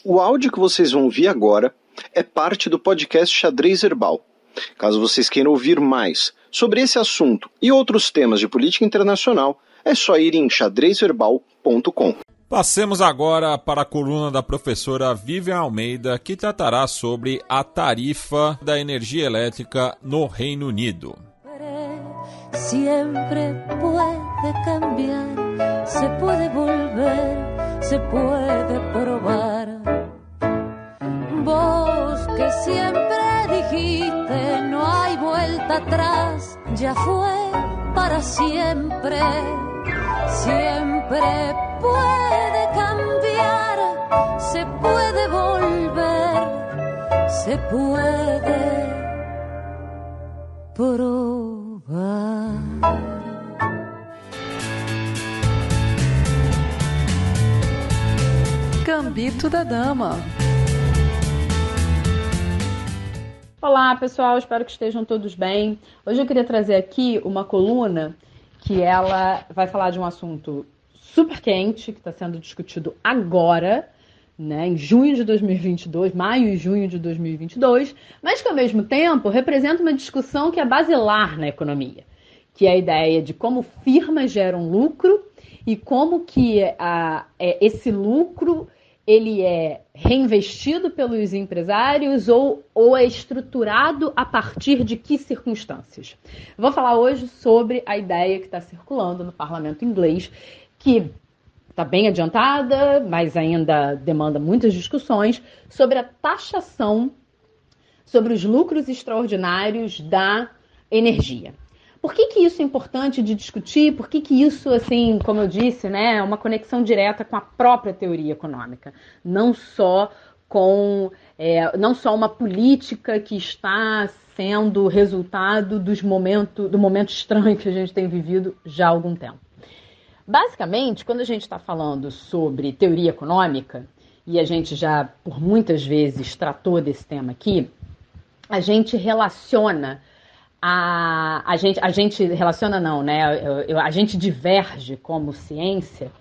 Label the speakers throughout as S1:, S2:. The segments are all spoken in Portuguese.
S1: O áudio que vocês vão ouvir agora é parte do podcast Xadrez Herbal. Caso vocês queiram ouvir mais sobre esse assunto e outros temas de política internacional, é só ir em xadrezverbal.com.
S2: Passemos agora para a coluna da professora Vivian Almeida, que tratará sobre a tarifa da energia elétrica no Reino Unido.
S3: Siempre puede cambiar, se puede volver, se puede probar. Vos que siempre dijiste no hay vuelta atrás, ya fue para siempre. Siempre puede cambiar, se puede volver, se puede probar.
S4: Gambito da Dama.
S5: Olá pessoal, espero que estejam todos bem. Hoje eu queria trazer aqui uma coluna que ela vai falar de um assunto super quente, que está sendo discutido agora, né, em junho de 2022, maio e junho de 2022, mas que ao mesmo tempo representa uma discussão que é basilar na economia, que é a ideia de como firmas geram lucro e como que esse lucro ele é reinvestido pelos empresários ou é estruturado a partir de que circunstâncias. Eu vou falar hoje sobre a ideia que está circulando no parlamento inglês, que está bem adiantada, mas ainda demanda muitas discussões, sobre a taxação sobre os lucros extraordinários da energia. Por que isso é importante de discutir? Por que isso, assim, como eu disse, né, é uma conexão direta com a própria teoria econômica? Não só uma política que está sendo resultado do momento estranho que a gente tem vivido já há algum tempo. Basicamente, quando a gente está falando sobre teoria econômica, e a gente já por muitas vezes tratou desse tema aqui, a gente relaciona a gente relaciona não, né? A gente diverge como ciência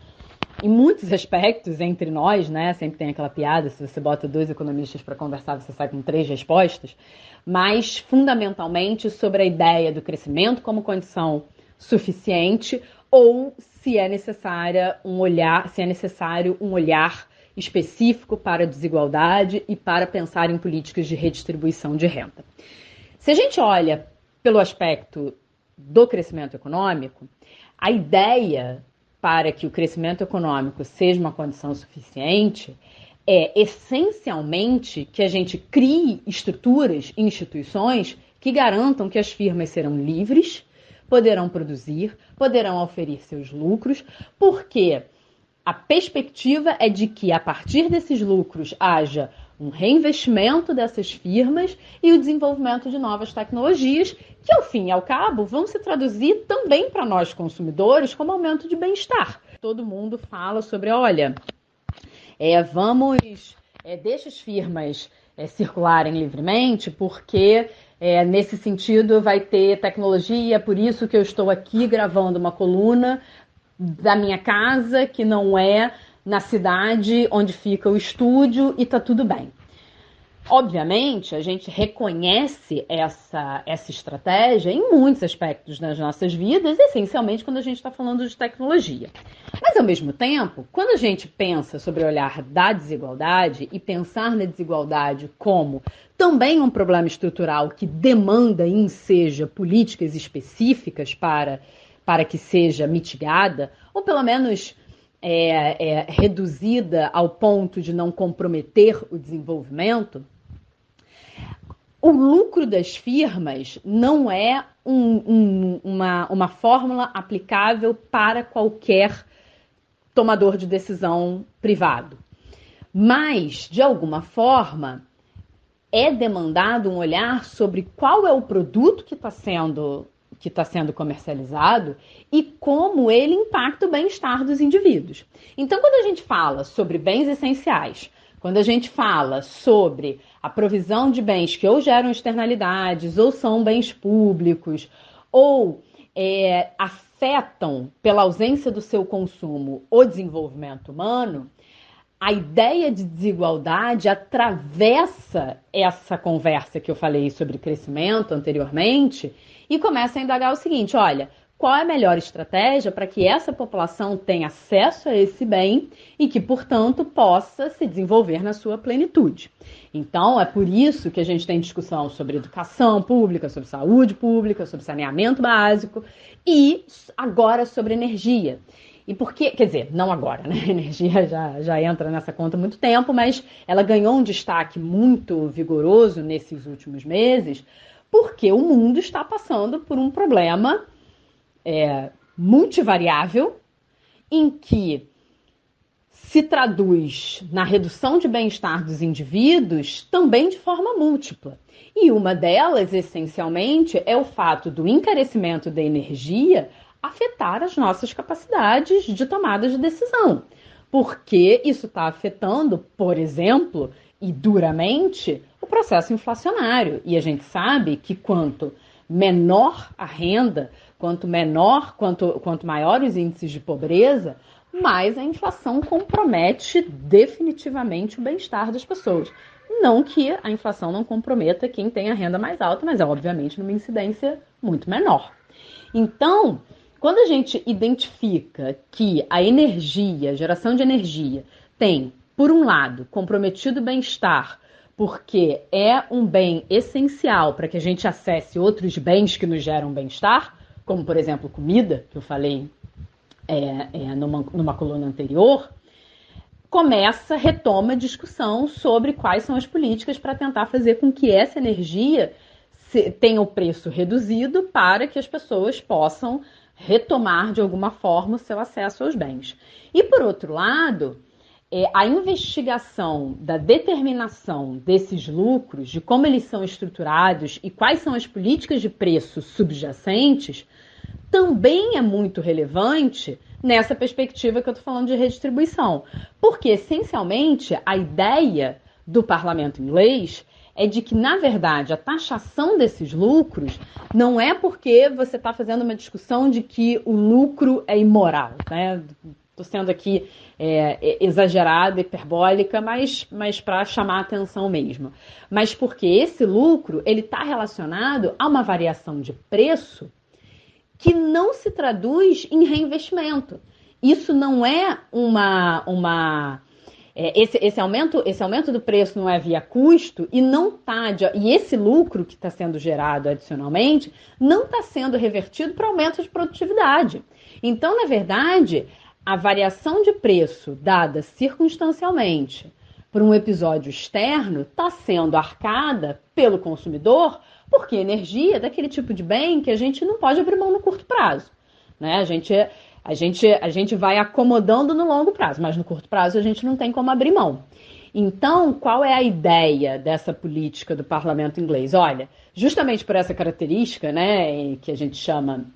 S5: em muitos aspectos entre nós, né? Sempre tem aquela piada, se você bota dois economistas para conversar, você sai com 3 respostas, mas fundamentalmente sobre a ideia do crescimento como condição suficiente ou se é necessário um olhar específico para a desigualdade e para pensar em políticas de redistribuição de renda. Se a gente olha pelo aspecto do crescimento econômico, a ideia para que o crescimento econômico seja uma condição suficiente é, essencialmente, que a gente crie estruturas e instituições que garantam que as firmas serão livres, poderão produzir, poderão oferir seus lucros, porque a perspectiva é de que, a partir desses lucros, haja um reinvestimento dessas firmas e o desenvolvimento de novas tecnologias que, ao fim e ao cabo, vão se traduzir também para nós consumidores como aumento de bem-estar. Todo mundo fala sobre, olha, deixa as firmas circularem livremente porque, nesse sentido, vai ter tecnologia, por isso que eu estou aqui gravando uma coluna da minha casa, que não é na cidade onde fica o estúdio, e tá tudo bem. Obviamente, a gente reconhece essa estratégia em muitos aspectos das nossas vidas, essencialmente quando a gente está falando de tecnologia. Mas, ao mesmo tempo, quando a gente pensa sobre o olhar da desigualdade e pensar na desigualdade como também um problema estrutural que demanda e enseja políticas específicas para que seja mitigada, ou pelo menos reduzida ao ponto de não comprometer o desenvolvimento, o lucro das firmas não é uma fórmula aplicável para qualquer tomador de decisão privado. Mas, de alguma forma, é demandado um olhar sobre qual é o produto que está sendo comercializado e como ele impacta o bem-estar dos indivíduos. Então, quando a gente fala sobre bens essenciais, quando a gente fala sobre a provisão de bens que ou geram externalidades, ou são bens públicos, ou afetam, pela ausência do seu consumo, o desenvolvimento humano, a ideia de desigualdade atravessa essa conversa que eu falei sobre crescimento anteriormente e começa a indagar o seguinte, olha, qual é a melhor estratégia para que essa população tenha acesso a esse bem e que, portanto, possa se desenvolver na sua plenitude. Então, é por isso que a gente tem discussão sobre educação pública, sobre saúde pública, sobre saneamento básico e agora sobre energia. E por quê? Quer dizer, não agora, né? A energia já entra nessa conta há muito tempo, mas ela ganhou um destaque muito vigoroso nesses últimos meses, porque o mundo está passando por um problema multivariável, em que se traduz na redução de bem-estar dos indivíduos também de forma múltipla. E uma delas, essencialmente, é o fato do encarecimento da energia afetar as nossas capacidades de tomada de decisão. Porque isso está afetando, por exemplo, e duramente, o processo inflacionário. E a gente sabe que quanto menor a renda, quanto maior os índices de pobreza, mais a inflação compromete definitivamente o bem-estar das pessoas. Não que a inflação não comprometa quem tem a renda mais alta, mas é obviamente numa incidência muito menor. Então, quando a gente identifica que a energia, a geração de energia, tem, por um lado, comprometido o bem-estar, porque é um bem essencial para que a gente acesse outros bens que nos geram bem-estar, como, por exemplo, comida, que eu falei numa coluna anterior, retoma a discussão sobre quais são as políticas para tentar fazer com que essa energia tenha o preço reduzido para que as pessoas possam retomar de alguma forma o seu acesso aos bens. E, por outro lado, a investigação da determinação desses lucros, de como eles são estruturados e quais são as políticas de preço subjacentes, também é muito relevante nessa perspectiva que eu estou falando de redistribuição. Porque, essencialmente, a ideia do parlamento inglês é de que, na verdade, a taxação desses lucros não é porque você está fazendo uma discussão de que o lucro é imoral, né? Estou sendo aqui exagerada, hiperbólica, mas para chamar a atenção mesmo. Mas porque esse lucro ele está relacionado a uma variação de preço que não se traduz em reinvestimento. Isso não é esse aumento do preço não é via custo e e esse lucro que está sendo gerado adicionalmente não está sendo revertido para aumento de produtividade. Então, na verdade, a variação de preço dada circunstancialmente por um episódio externo está sendo arcada pelo consumidor, porque energia é daquele tipo de bem que a gente não pode abrir mão no curto prazo, né? A gente vai acomodando no longo prazo, mas no curto prazo a gente não tem como abrir mão. Então, qual é a ideia dessa política do parlamento inglês? Olha, justamente por essa característica, né, que a gente chama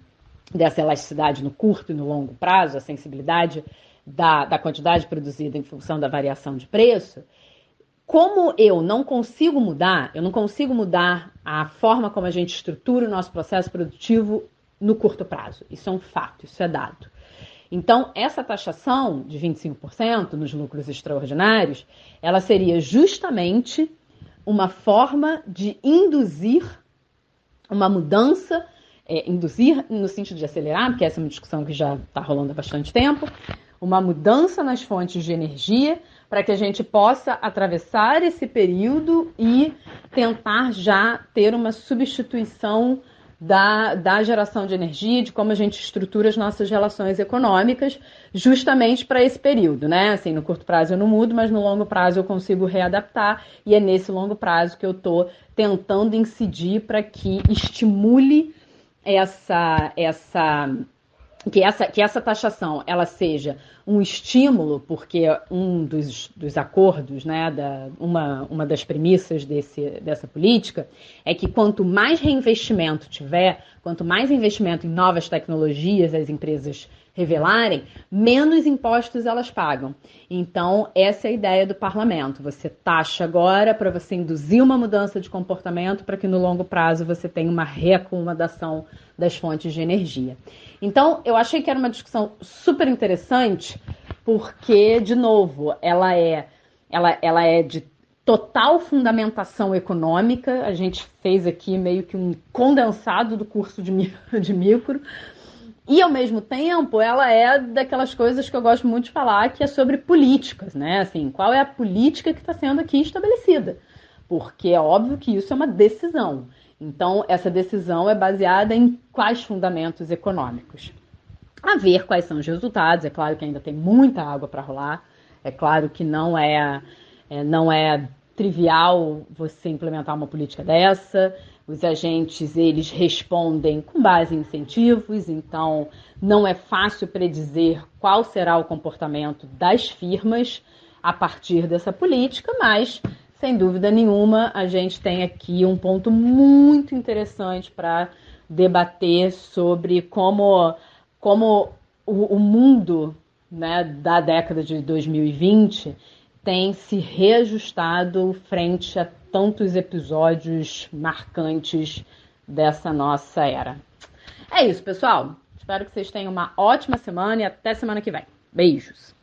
S5: dessa elasticidade no curto e no longo prazo, a sensibilidade da quantidade produzida em função da variação de preço, como eu não consigo mudar a forma como a gente estrutura o nosso processo produtivo no curto prazo. Isso é um fato, isso é dado. Então, essa taxação de 25% nos lucros extraordinários, ela seria justamente uma forma de induzir uma mudança, induzir no sentido de acelerar, porque essa é uma discussão que já está rolando há bastante tempo, uma mudança nas fontes de energia para que a gente possa atravessar esse período e tentar já ter uma substituição da geração de energia, de como a gente estrutura as nossas relações econômicas, justamente para esse período, né? Assim, no curto prazo eu não mudo, mas no longo prazo eu consigo readaptar, e é nesse longo prazo que eu estou tentando incidir para que estimule que essa taxação ela seja um estímulo, porque um dos acordos, né, uma das premissas dessa política é que quanto mais reinvestimento tiver, quanto mais investimento em novas tecnologias as empresas revelarem, menos impostos elas pagam. Então, essa é a ideia do parlamento. Você taxa agora para você induzir uma mudança de comportamento para que no longo prazo você tenha uma reacomodação das fontes de energia. Então, eu achei que era uma discussão super interessante porque, de novo, ela é de total fundamentação econômica. A gente fez aqui meio que um condensado do curso de micro. E, ao mesmo tempo, ela é daquelas coisas que eu gosto muito de falar, que é sobre políticas, né? Assim, qual é a política que está sendo aqui estabelecida? Porque é óbvio que isso é uma decisão. Então, essa decisão é baseada em quais fundamentos econômicos? A ver quais são os resultados. É claro que ainda tem muita água para rolar. É claro que não é trivial você implementar uma política dessa. Os agentes, eles respondem com base em incentivos, então não é fácil predizer qual será o comportamento das firmas a partir dessa política, mas, sem dúvida nenhuma, a gente tem aqui um ponto muito interessante para debater sobre como o mundo, né, da década de 2020 tem se reajustado frente a tantos episódios marcantes dessa nossa era. É isso, pessoal. Espero que vocês tenham uma ótima semana e até semana que vem. Beijos!